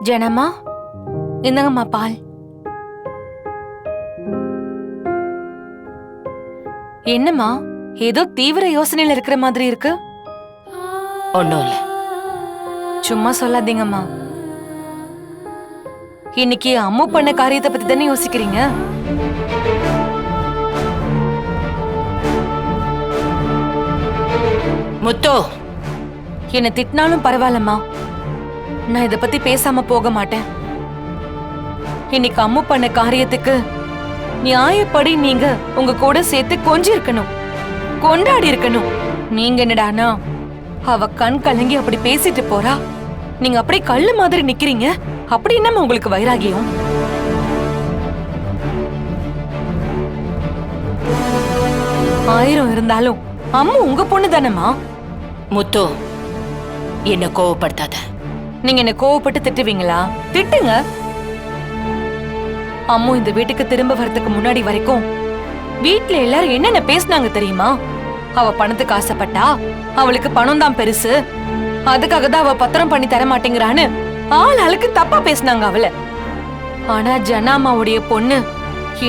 ஜனமா, இந்தங்கம்மா பால். என்னம்மா, ஏதோ தீவிர யோசனையில இருக்கிற மாதிரி இருக்கு. ஒண்ணும் இல்ல. சும்மா சொல்லாதீங்கம்மா. இன்னைக்கு அம்மு பண்ண காரியத்தை பத்தி தானே யோசிக்கிறீங்க? முத்து, என்ன திட்டினாலும் பரவாயில்லம்மா, நான் இத பத்தி பேசாம போக மாட்டேன். இன்னைக்கு அம்மு பண்ண காரியத்துக்கு நியாயப்படி நீங்க உங்க கூட சேர்த்து கொஞ்சி இருக்கணும், கொண்டாடி இருக்கணும். நீங்க என்னடானா அவ கண் கலங்கி அப்படி பேசிட்டு போறா, நீங்க அப்படியே கல்லு மாதிரி நிக்கிறீங்க. அப்படி என்னம்மா உங்களுக்கு வைராகியம்? ஆயிரம் இருந்தாலும் அம்மு உங்க பொண்ணு தானம்மா. முத்து, என்ன கோவப்படுத்தாத. நீங்க என்ன கோவப்பட்டு திட்டுவீங்களா? திட்டுங்க. அம்மு இந்த வீட்டுக்கு திரும்ப வரதுக்கு முன்னாடி வரைக்கும் வீட்ல எல்லாரும் என்னென்ன பேசினாங்க தெரியுமா? அவ பணத்துக்கு ஆசைப்பட்டா, அவளுக்கு பணம் தான் பெருசு, அதுக்காக தான் அவ பத்திரம் பண்ணி தர மாட்டேங்கிறான்னு ஆள் ஆளுக்கு தப்பா பேசினாங்க அவள. ஆனா ஜனாமாவுடைய பொண்ணு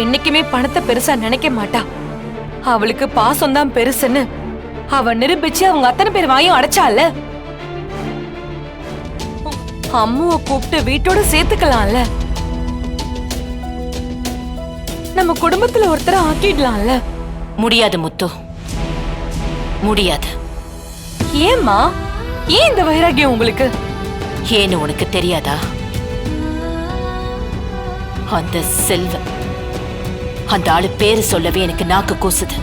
என்னைக்குமே பணத்தை பெருசா நினைக்க மாட்டா. அவளுக்கு பாசம் தான் பெருசுன்னு அவ நிரூபிச்சு அவங்க அத்தனை பேர் வாயும் அடைச்சால. அம்முவை கூப்பிட்டு வீட்டோட சேர்த்துக்கலாம்ல, நம்ம குடும்பத்துல ஒருத்தரை ஆக்கிடலாம்ல. முடியாது முத்து, முடியாது. ஏம்மா, ஏன் இந்த வைராகியம் உங்களுக்கு? ஏன்னு உனக்கு தெரியாதா? அந்த செல்வ, அந்த ஆளு பேரு சொல்லவே எனக்கு நாக்கு கூசுது.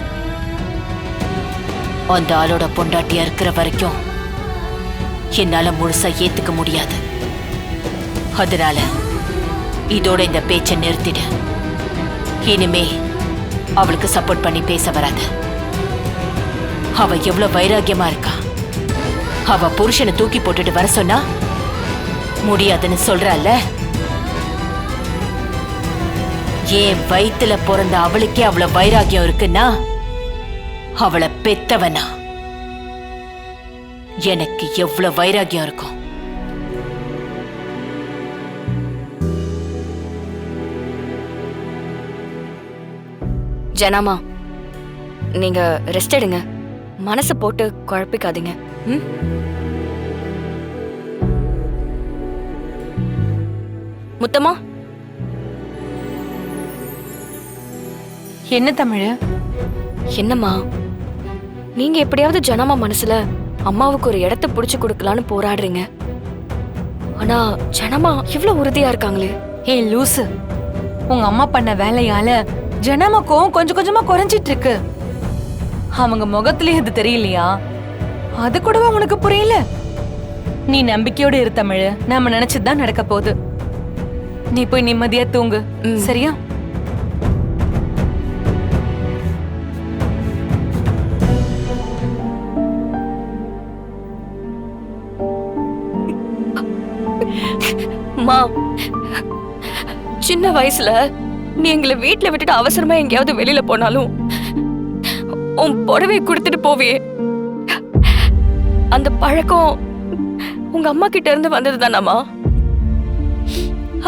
அந்த ஆளோட பொண்டாட்டியா இருக்கிற வரைக்கும் என்னால முழுசா ஏத்துக்க முடியாது. அதனால இதோட இந்த பேச்சை நிறுத்திடு. இனிமே அவளுக்கு சப்போர்ட் பண்ணி பேச வராத. அவ எவ்வளவு வைராகியமா இருக்கா. அவ புருஷனை தூக்கி போட்டுட்டு வர சொன்னா முடியாதுன்னு சொல்றால. ஏன் வயித்துல பிறந்த அவளுக்கே அவ்வளவு வைராகியம் இருக்குன்னா அவளை பெத்தவனா எனக்கு எவ்வளவு வைராகியம் இருக்கும். ஜனாமா, நீங்க ரெஸ்ட் எடுங்க, மனசு போட்டு குழப்பிக்காதீங்க. முத்தம்மா, என்ன தமிழ்? என்னம்மா, நீங்க எப்படியாவது ஜனாமா மனசுல அம்மாவுக்கு ஒரு இடத்தை புடிச்சு கொடுக்கலான்னு போராடுறீங்க. ஆனா ஜனமா இவ்வளவு உறுதியா இருக்காங்களே. ஏய் லூசு, உங்க அம்மா பண்ண வேலையால ஜனமா கோவம் கொஞ்சம் கொஞ்சமா குறைஞ்சிட்டு இருக்கு. அவங்க முகத்திலேயே அது தெரியலையா? அது கூடவா உனக்கு புரியல? நீ நம்பிக்கையோட இரு தமிழ், நாம நினைச்சதுதான் நடக்க போகுது. நீ போய் நிம்மதியா தூங்கு, சரியா? மா, சின்ன வயசுல நீ எங்களை வீட்டுல விட்டுட்டு அவசரமா எங்கேயாவது வெளியில போனாலும் உன் புடவை கொடுத்துட்டு போவியே, அந்த பழக்கம் உங்க அம்மா கிட்ட இருந்து வந்தது தானாமா?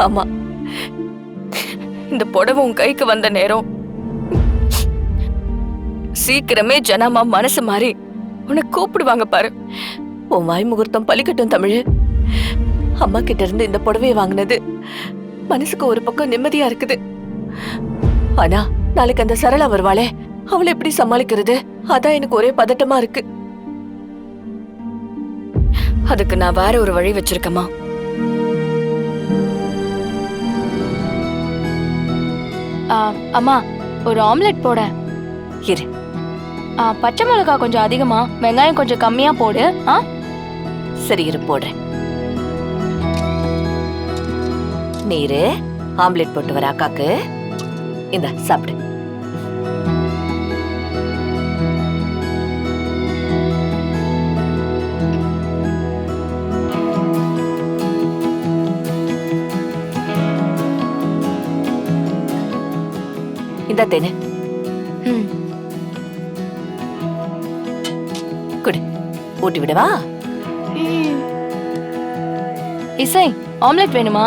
ஆமா, இந்த புடவை உன் கைக்கு வந்த நேரம் சீக்கிரமே ஜனாமா மனசு மாறி உன்னை கூப்பிடுவாங்க பாரு. உன் வாய் முகூர்த்தம் பலிக்கட்டும் தமிழ். அம்மா கிட்ட இருந்து இந்த புடவையை வாங்கினது மனசுக்கு ஒரு பக்கம் நிம்மதியா இருக்குது. ஆனா நாளைக்கு அந்த சரளா வருவாளே, அவளை எப்படி சமாளிக்கிறது? அதான் எனக்கு ஒரே பதட்டமா இருக்கு. அதுக்கு நான் வேற ஒரு வழி வச்சிருக்கேமா. அம்மா, ஒரு ஆம்லெட் போட. இரு. பச்சை மிளகா கொஞ்சம் அதிகமா, வெங்காயம் கொஞ்சம் கம்மியா போடு. சரி இரு, போடுறேன். நீரு ஆம்லெட் போட்டு வர அக்காக்கு. இந்த சாப்பிடு. இந்த தேனு. குடு, ஊட்டி விடவா? இசை ஆம்லெட் வேணுமா?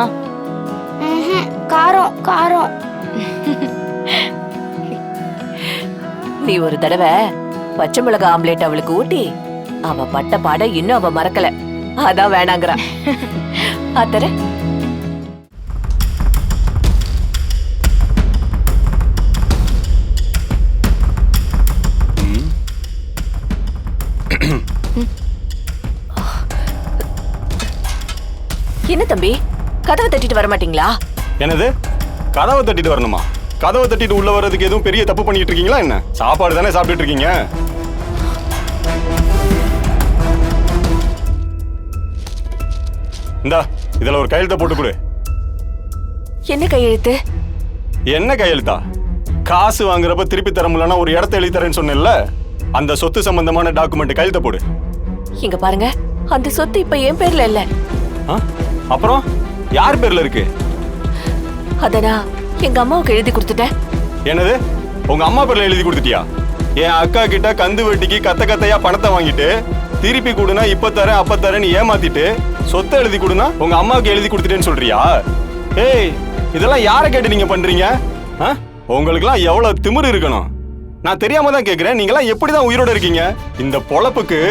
காரம் காரம். நீ ஒரு தடவை பச்சை மிளகா ஆம்லேட் அவளுக்கு ஊட்டி அவ பட்ட பாட இன்னும் அவ மறக்கல. அதான் வேணாங்கிறா. அத்தர என்ன தம்பி, கதவை தட்டிட்டு வர மாட்டீங்களா? என்னது கதவை தட்டிட்டு வரணுமா? கதவை தட்டிட்டு உள்ள வர்றதுக்கு எதுவும் பெரிய தப்பு பண்ணிட்டு இருக்கீங்களா என்ன? சாப்பாடு தானே சாப்பிட்டுட்டு இருக்கீங்க. இந்தா இதுல ஒரு கையெழுத்த போட்டு கொடு. என்ன கையெழுத்து? என்ன கையெழுத்தா? காசு வாங்குறப்ப திருப்பி தர முடியலன்னா ஒரு இடத்த எழுதி தரேன்னு சொன்னேன்ல, அந்த சொத்து சம்பந்தமான டாக்குமெண்ட் கையெழுத்த போடு. இங்க பாருங்க, அந்த சொத்து இப்ப என் பேர்ல இல்ல. ஆ? அப்புறம் யார் பேர்ல இருக்கு? அதனா எங்க அம்மாவுக்கு எழுதி கொடுத்துட்டேன். என்னது உங்க அம்மா பேர்ல எழுதி கொடுத்துட்டியா? என் அக்கா கிட்ட கந்து வெட்டிக்கு கத்த கத்தையா பணத்தை வாங்கிட்டு திருப்பி கொடுனா இப்ப தரேன் அப்ப தரேன்னு ஏமாத்திட்டு சொத்தை எழுதி கொடுனா உங்க அம்மாவுக்கு எழுதி கொடுத்துட்டேன்னு சொல்றியா? ஏய், இதெல்லாம் யாரை கேட்டு நீங்க பண்றீங்க? உங்களுக்குலாம் எவ்வளவு திமிரு இருக்கணும். நான் தெரியாம தான் கேக்குறேன், நீங்களாம் எப்படிதான் உயிரோட இருக்கீங்க இந்த பொழப்புக்கு?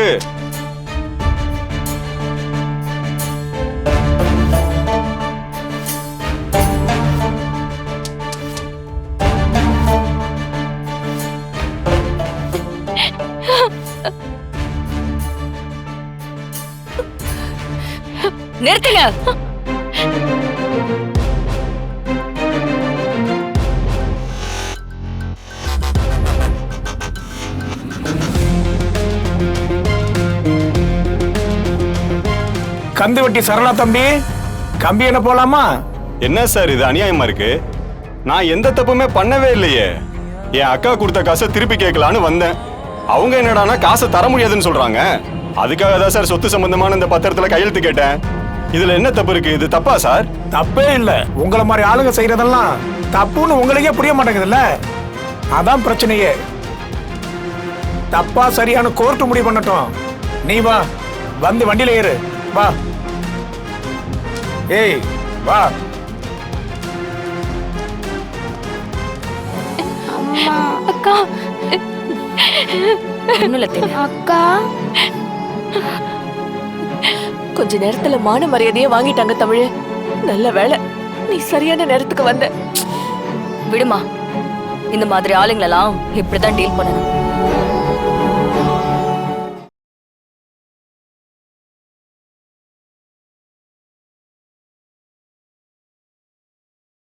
நிறுத்துங்க. கந்து வெட்டி சரளா தம்பி, கம்பி என்ன போலாமா? என்ன சார் இது அநியாயமா இருக்கு? நான் எந்த தப்புமே பண்ணவே இல்லையே. என் அக்கா கொடுத்த காசை திருப்பி கேட்கலான்னு வந்தேன். அவங்க என்னடானா காசை தர முடியாதுன்னு சொல்றாங்க. அதுக்காக தான் சார் சொத்து சம்பந்தமான இந்த பத்திரத்துல கையெழுத்து கேட்டேன். இதுல என்ன தப்பு இருக்கு? இது தப்பா சார்? தப்பே இல்ல. உங்களை மாதிரி ஆளுங்க செய்யறதெல்லாம் தப்புன்னு உங்களுக்கே புரிய மாட்டேங்குதுல்ல, அதான் பிரச்சனையே. தப்பா சரியான கோர்ட்டு முடிவு பண்ணட்டும். நீ வா, வந்து வண்டியில ஏறு. வா, ஏய் வா. அக்கா அக்கா கொஞ்ச நேரத்துல மான மரியாதையே வாங்கிட்டாங்க தமிழ். நல்ல வேலை நீ சரியான நேரத்துக்கு வந்த. விடுமா, இந்த மாதிரி ஆளுங்களெல்லாம் இப்படிதான் டீல் பண்ணணும்.